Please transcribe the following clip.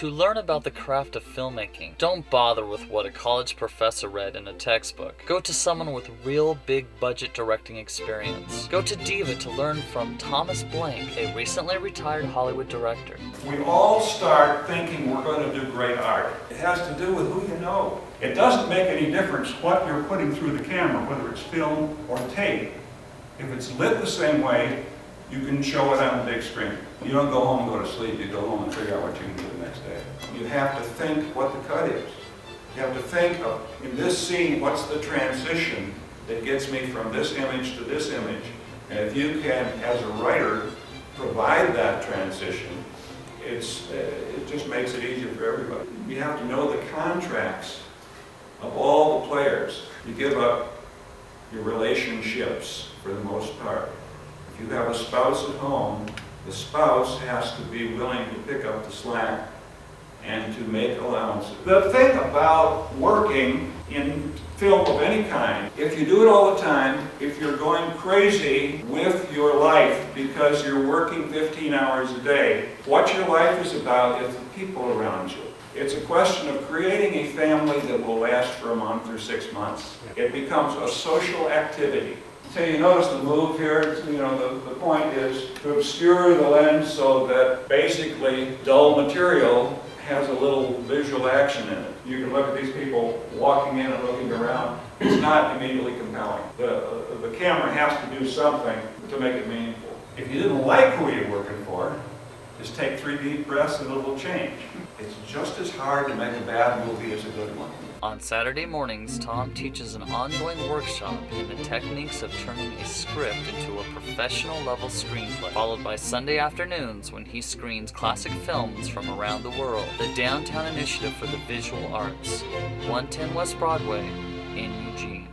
To learn about the craft of filmmaking, don't bother with what a college professor read in a textbook. Go to someone with real big budget directing experience. Go to Diva to learn from Thomas Blank, a recently retired Hollywood director. We all start thinking we're going to do great art. It has to do with who you know. It doesn't make any difference what you're putting through the camera, whether it's film or tape. If it's lit the same way, you can show it on the big screen. You don't go home and go to sleep. You go home and figure out what you can do the next day. You have to think what the cut is. You have to think of, in this scene, what's the transition that gets me from this image to this image? And if you can, as a writer, provide that transition, it just makes it easier for everybody. You have to know the contracts of all the players. You give up your relationships for the most part. If you have a spouse at home, the spouse has to be willing to pick up the slack and to make allowances. The thing about working in film of any kind, if you do it all the time, if you're going crazy with your life because you're working 15 hours a day, what your life is about is the people around you. It's a question of creating a family that will last for a month or 6 months. It becomes a social activity. So you notice the move here, the point is to obscure the lens so that basically dull material has a little visual action in it. You can look at these people walking in and looking around. It's not immediately compelling. The camera has to do something to make it meaningful. If you didn't like who you're working for, just take 3 deep breaths and it will change. It's just as hard to make a bad movie as a good one. On Saturday mornings, Tom teaches an ongoing workshop in the techniques of turning a script into a professional-level screenplay, followed by Sunday afternoons when he screens classic films from around the world. The Downtown Initiative for the Visual Arts, 110 West Broadway in Eugene.